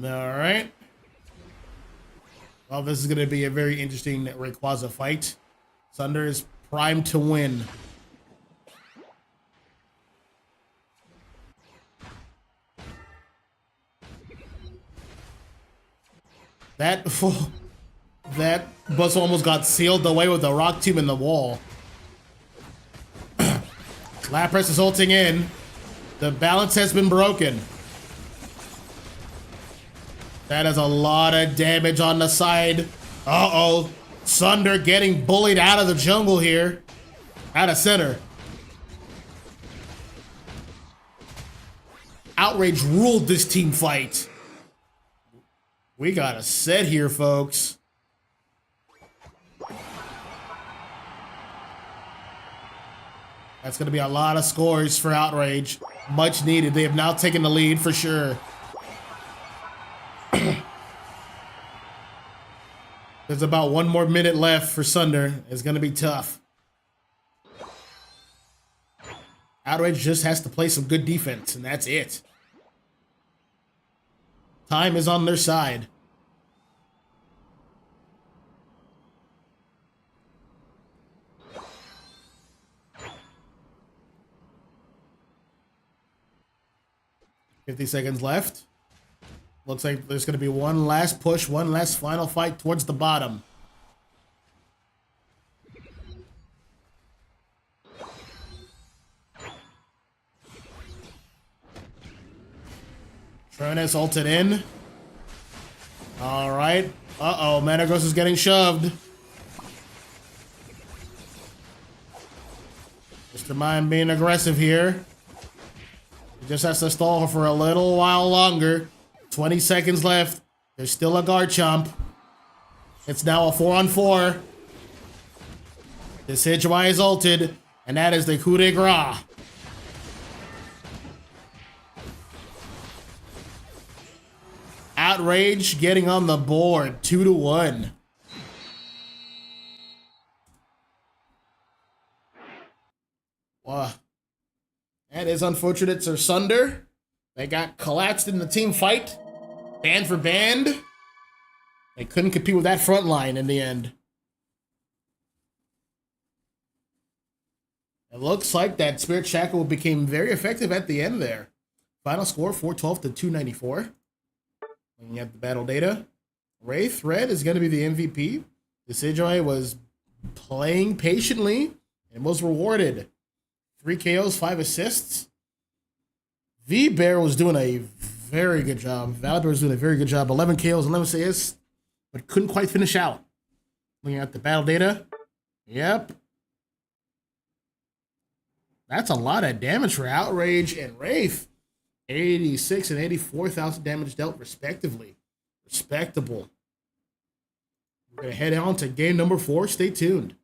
Speaker 1: All right. Well, this is going to be a very interesting Rayquaza fight. Sunder is primed to win. That bus almost got sealed away with the rock tomb in the wall. Lapras is ulting in. The balance has been broken. That is a lot of damage on the side. Uh-oh. Sunder getting bullied out of the jungle here. Out of center. Outrage ruled this team fight. We got a set here, folks. That's going to be a lot of scores for Outrage. Much needed. They have now taken the lead for sure. There's about 1 more minute left for Sunder. It's going to be tough. Outrage just has to play some good defense, and that's it. Time is on their side. $50 left. Looks like there's going to be one last push, one last final fight towards the bottom. Tronis ulted in. All right. Uh-oh, Metagross is getting shoved. Mr. Mime being aggressive here. He just has to stall for a little while longer. 20 seconds left. There's still a Garchomp. It's now a 4-on-4. This Hitchwise is ulted, and that is the coup de grace. Outrage getting on the board, 2-1. Wow. That is unfortunate for Sunder. They got collapsed in the team fight. Band for band. They couldn't compete with that front line in the end. It looks like that Spirit Shackle became very effective at the end there. Final score, 412 to 294. Looking at the battle data. Wraith Red is going to be the MVP. Decidueye was playing patiently and was rewarded. 3 KOs, 5 assists. V Bear was doing a very good job. Valbear was doing a very good job. 11 KOs, 11 assists, but couldn't quite finish out. Looking at the battle data. Yep. That's a lot of damage for Outrage and Wraith. 86 and 84,000 damage dealt, respectively. Respectable. We're going to head on to game number 4. Stay tuned.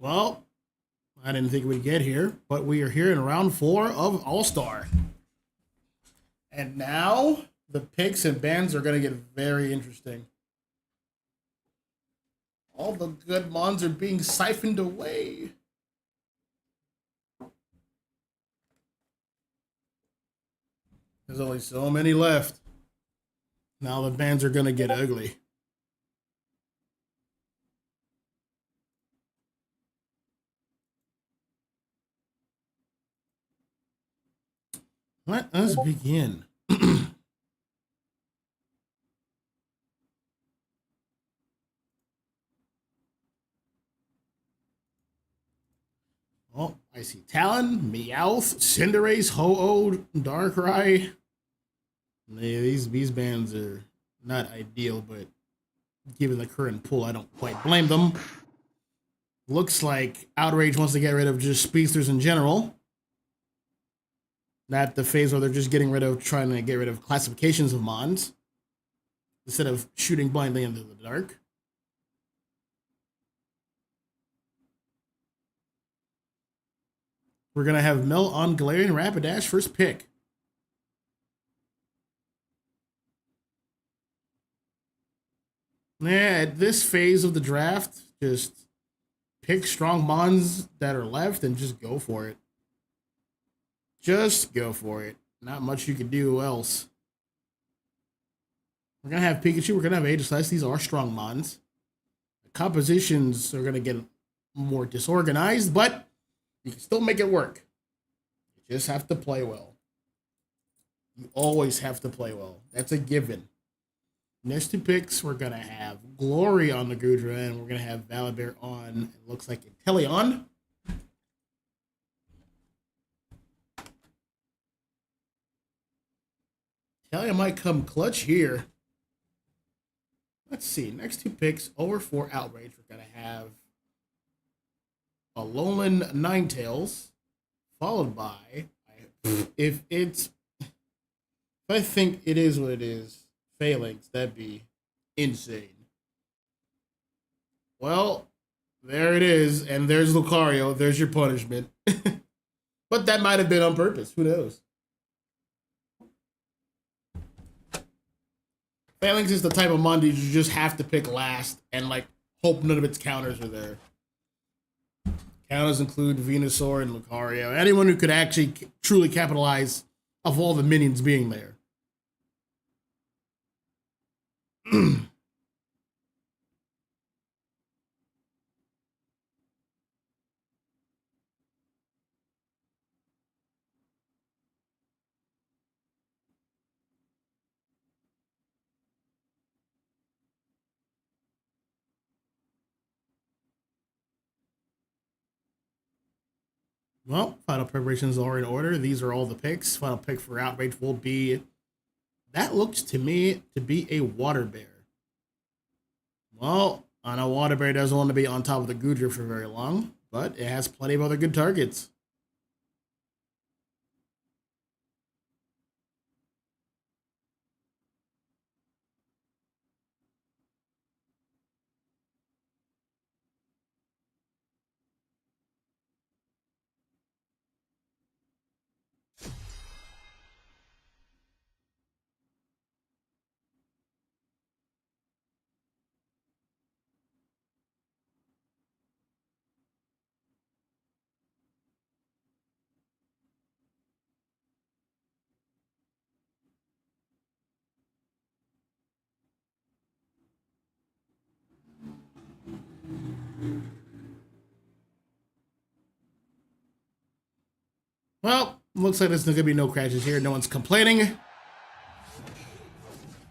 Speaker 1: Well, I didn't think we'd get here, but we are here in round 4 of All-Star. And now the picks and bans are going to get very interesting. All the good mons are being siphoned away. There's only so many left. Now the bans are going to get ugly. Let us begin. Oh, I see Talon, Meowth, Cinderace, Ho-Oh, Darkrai. These bands are not ideal, but given the current pool, I don't quite blame them. Looks like Outrage wants to get rid of just speedsters in general. Not the phase where they're just trying to get rid of classifications of mons instead of shooting blindly into the dark. We're going to have Mel on Galarian Rapidash first pick. Yeah, at this phase of the draft, just pick strong mons that are left and just go for it. Just go for it. Not much you can do else. We're going to have Pikachu. We're going to have Aegislash. These are strong mons. The compositions are going to get more disorganized, but you can still make it work. You just have to play well. You always have to play well. That's a given. Next 2 picks, we're going to have Glory on the Gudra, and we're going to have Valibear on, it looks like, Inteleon. Inteleon might come clutch here. Let's see. Next 2 picks, over for Outrage, we're going to have Alolan Ninetales, followed by, if I think it is what it is, Phalanx, that'd be insane. Well, there it is, and there's Lucario, there's your punishment. But that might have been on purpose, who knows? Phalanx is the type of Monday you just have to pick last and like hope none of its counters are there. Counters include Venusaur and Lucario. Anyone who could actually truly capitalize of all the minions being there. Well, final preparations are in order. These are all the picks. Final pick for Outrage will be, that looks to me to be a Water Bear. Well, I know Water Bear doesn't want to be on top of the Gudra for very long, but it has plenty of other good targets. Well, looks like there's going to be no crashes here. No one's complaining.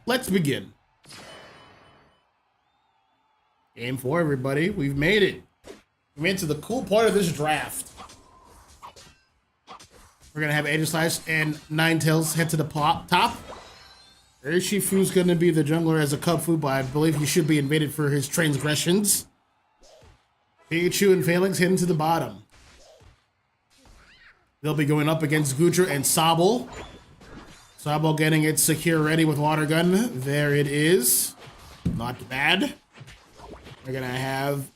Speaker 1: Let's begin. Game 4, everybody. We've made it. We made it to the cool part of this draft. We're going to have Aegislash and Ninetales head to the top. Urshifu's going to be the jungler as a Cubfu, but I believe he should be invaded for his transgressions. Pikachu and Phalanx heading to the bottom. They'll be going up against Gudra and Sobble. Sobble getting it secure ready with Water Gun. There it is. Not bad. We're going to have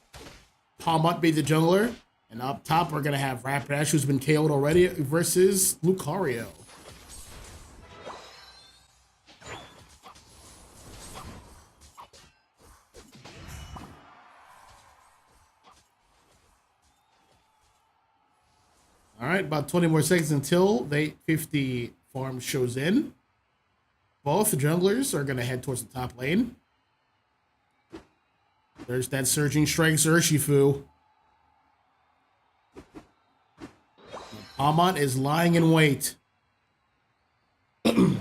Speaker 1: Palmont be the jungler. And up top, we're going to have Rapidash, who's been KO'd already, versus Lucario. All right, about 20 more seconds until the 850 farm shows in. Both junglers are going to head towards the top lane. There's that Surging Strikes Urshifu. Palmont is lying in wait. It's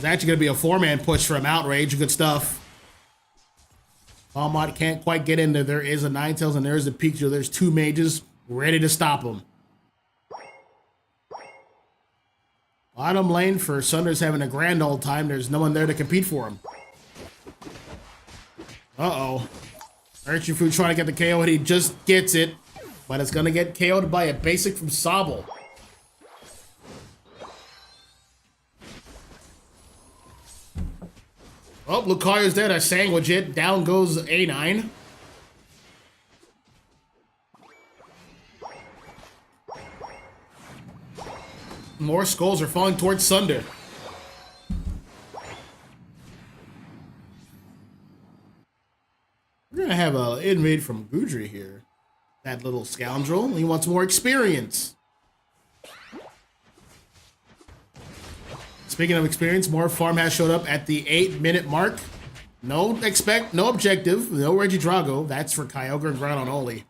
Speaker 1: actually going to be a 4-man push from Outrage. Good stuff. Palmont can't quite get in there. There is a Ninetales and there's a Pikachu. There's 2 mages ready to stop him. Bottom lane for Sunder's having a grand old time. There's no one there to compete for him. Uh-oh. Urshifu trying to get the KO and he just gets it. But it's going to get KO'd by a basic from Sobble. Oh, Lucario's there to sandwich it. Down goes A9. More skulls are falling towards Sunder. We're going to have an invade from Gudry here. That little scoundrel. He wants more experience. Speaking of experience, more farm has showed up at the 8-minute mark. No objective, no Regidrago. That's for Kyogre and Groudon only.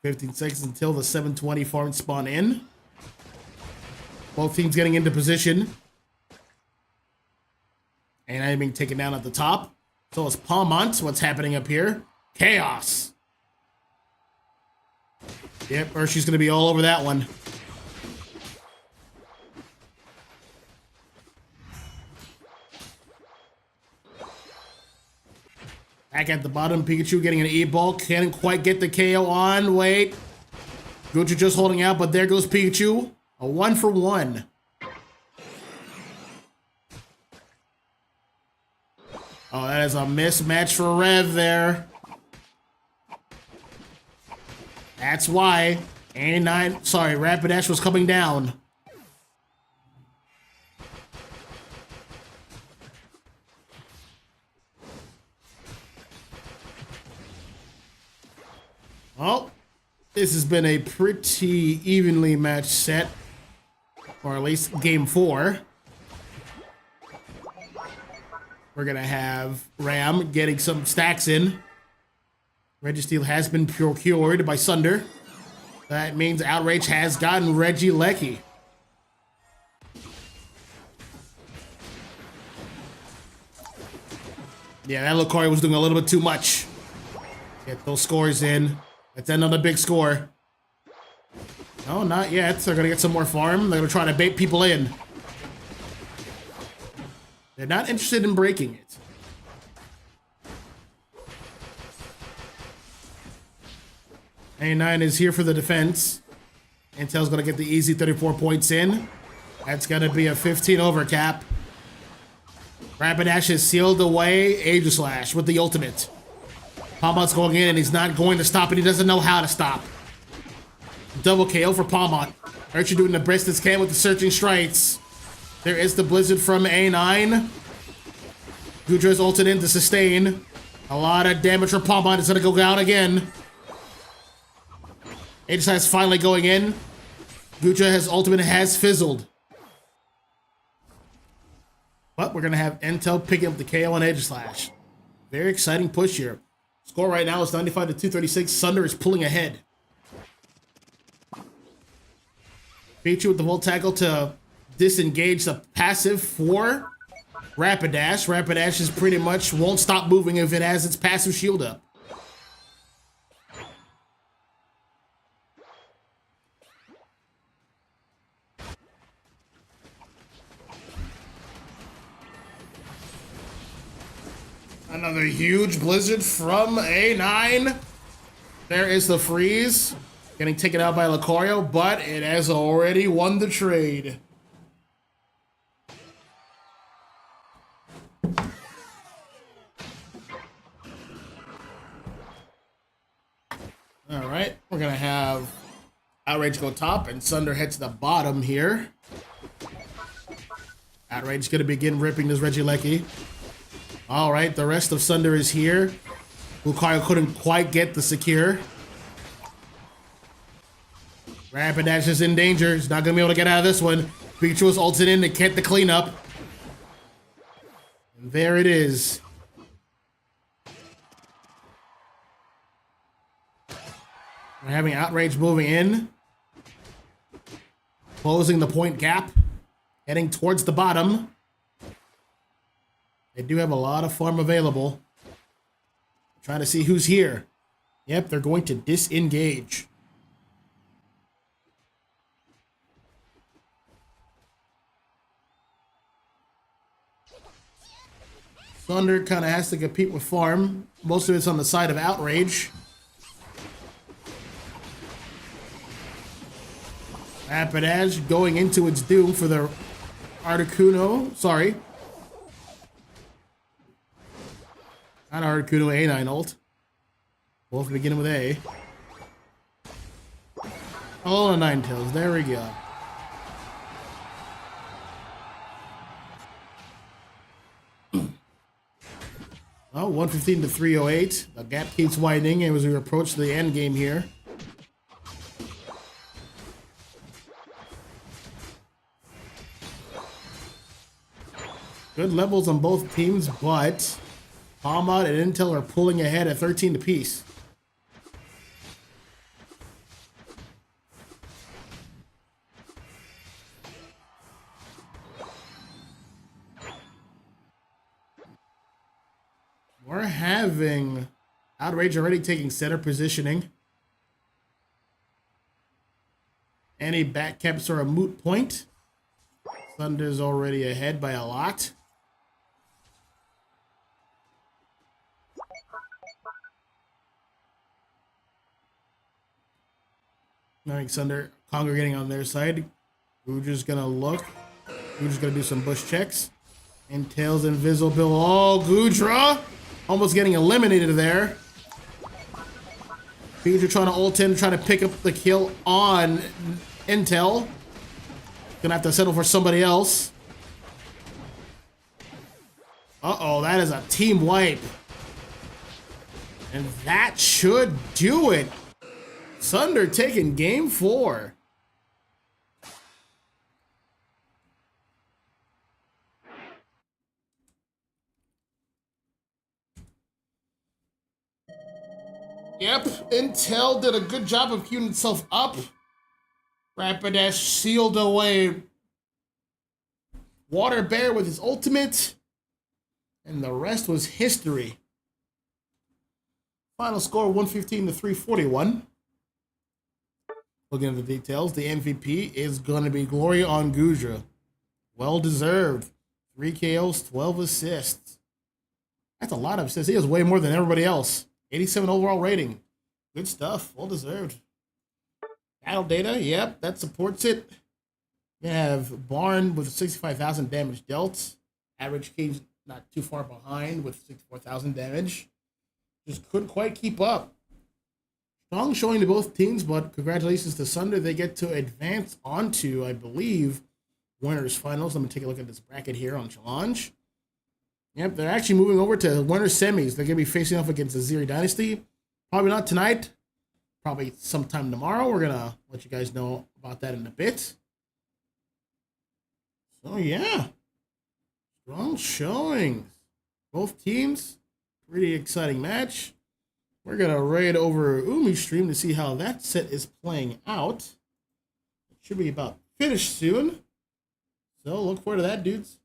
Speaker 1: "15 seconds until the 720 farm spawn in. Both teams getting into position. And I'm being taken down at the top. So it's Palmont. What's happening up here? Chaos. Yep, Urshi's going to be all over that one. Back at the bottom, Pikachu getting an E-Ball. Can't quite get the KO on. Wait. Gucci just holding out, but there goes Pikachu. A 1-for-1. Oh, that is a mismatch for Rev there. That's why Rapidash was coming down. Well, this has been a pretty evenly matched set, or at least game 4. We're going to have Ram getting some stacks in. Registeel has been procured by Sunder. That means Outrage has gotten Regieleki. Yeah, that Lucario was doing a little bit too much. Get those scores in. That's another big score. No, not yet. They're going to get some more farm. They're going to try to bait people in. They're not interested in breaking it. A9 is here for the defense. Intel's going to get the easy 34 points in. That's going to be a 15 over cap. Rapidash is sealed away. Aegislash with the ultimate. Palmont's going in and he's not going to stop it. He doesn't know how to stop. Double KO for Palmont. Archer doing the best as can with the Searching Strikes. There is the Blizzard from A9. Gudra's ulted in to sustain. A lot of damage for Palmont. It's going to go down again. Aegislash finally going in. Gudra has ultimate has fizzled. But we're going to have Intel picking up the KO on Aegislash. Very exciting push here. Score right now is 95 to 236. Sunder is pulling ahead. Pikachu with the Volt Tackle to disengage the passive for Rapidash. Rapidash is pretty much won't stop moving if it has its passive shield up. Another huge Blizzard from A9. There is the freeze. Getting taken out by Lucario, but it has already won the trade. All right, we're gonna have Outrage go top and Sunder head to the bottom here. Outrage is gonna begin ripping this Regieleki. All right, the rest of Sunder is here. Lucario couldn't quite get the secure. Rapidash is in danger. He's not gonna be able to get out of this one. Pikachu is ulted in to get the cleanup. And there it is. We're having Outrage moving in. Closing the point gap. Heading towards the bottom. They do have a lot of farm available. Trying to see who's here. Yep, they're going to disengage. Sunder kind of has to compete with farm. Most of it's on the side of Outrage. Rapidash going into its doom for the Articuno. Sorry. Not Articuno, A9 ult. Both beginning with A. Oh, a Ninetales. There we go. Oh, 115 to 308. The gap keeps widening as we approach the end game here. Good levels on both teams, but Palmod and Intel are pulling ahead at 13 apiece. We're having Outrage already taking center positioning. Any back caps are a moot point. Sunder's already ahead by a lot. I think Sunder congregating on their side. Gudra's gonna look. Gudra's gonna do some bush checks. And Tails invisible. Oh, Gudra! Almost getting eliminated there. Gudra trying to ult in, trying to pick up the kill on Intel. Gonna have to settle for somebody else. Uh-oh, that is a team wipe. And that should do it. Sunder taking game 4. Yep, Intel did a good job of queuing itself up. Rapidash sealed away Water Bear with his ultimate. And the rest was history. Final score 115 to 341. Looking at the details, the MVP is going to be Gloria on Gudra. Well deserved. 3 KOs, 12 assists. That's a lot of assists. He has way more than everybody else. 87 overall rating. Good stuff. Well deserved. Battle data, yep, that supports it. You have Barn with 65,000 damage dealt. Average cage not too far behind with 64,000 damage. Just couldn't quite keep up. Strong showing to both teams, but congratulations to Sunder. They get to advance onto, I believe, winners finals. Let me take a look at this bracket here on Challenge. Yep, they're actually moving over to winners semis. They're going to be facing off against the Zeri Dynasty. Probably not tonight. Probably sometime tomorrow. We're going to let you guys know about that in a bit. So, yeah. Strong showings. Both teams. Pretty exciting match. We're going to raid over Umi's stream to see how that set is playing out. It should be about finished soon. So, look forward to that, dudes.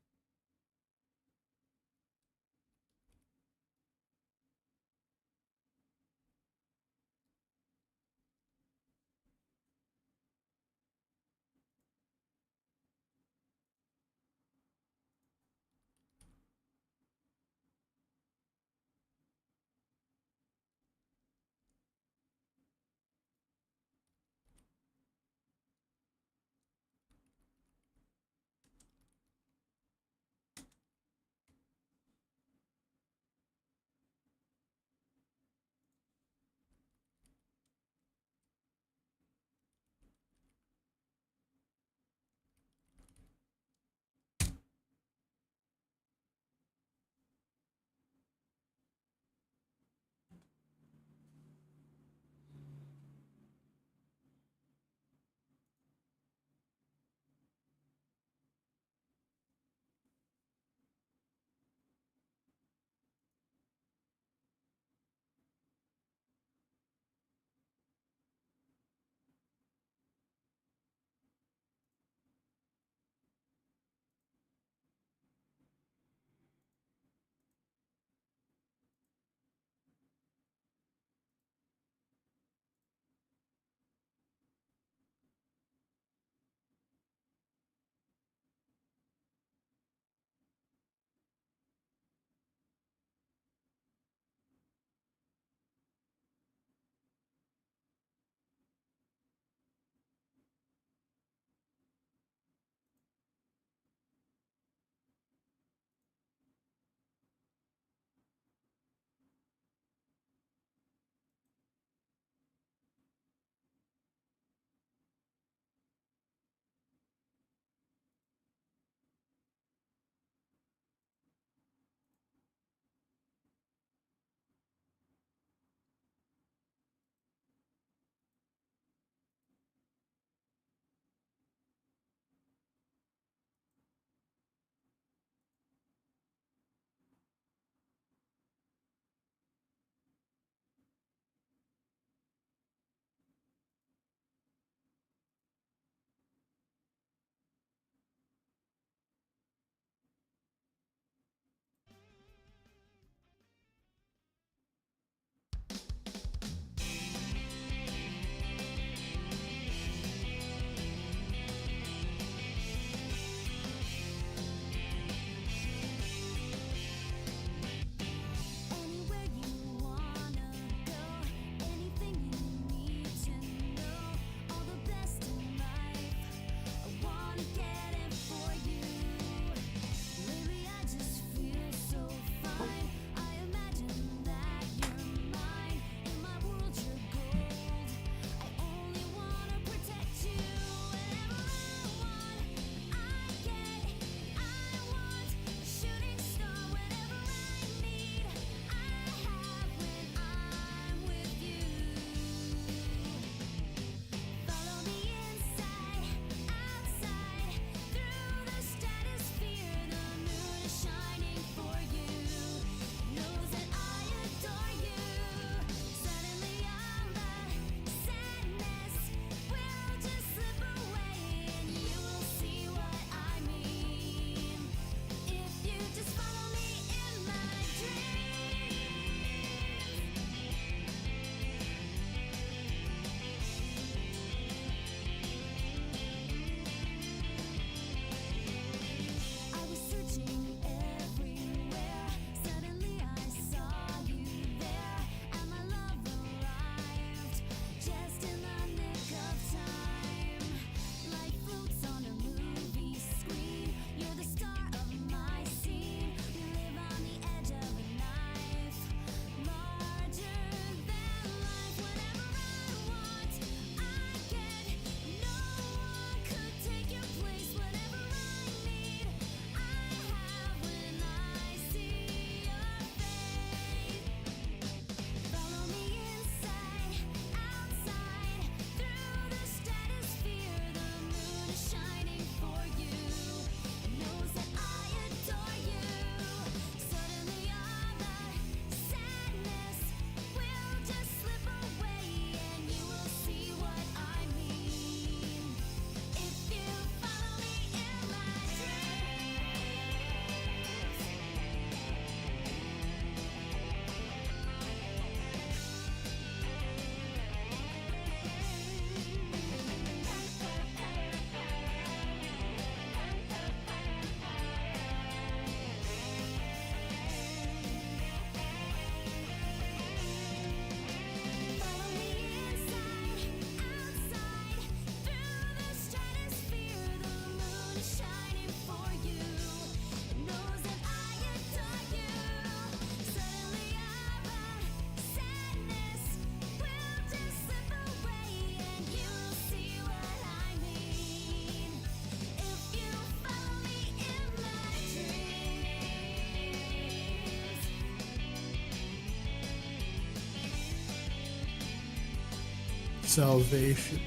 Speaker 1: salvation.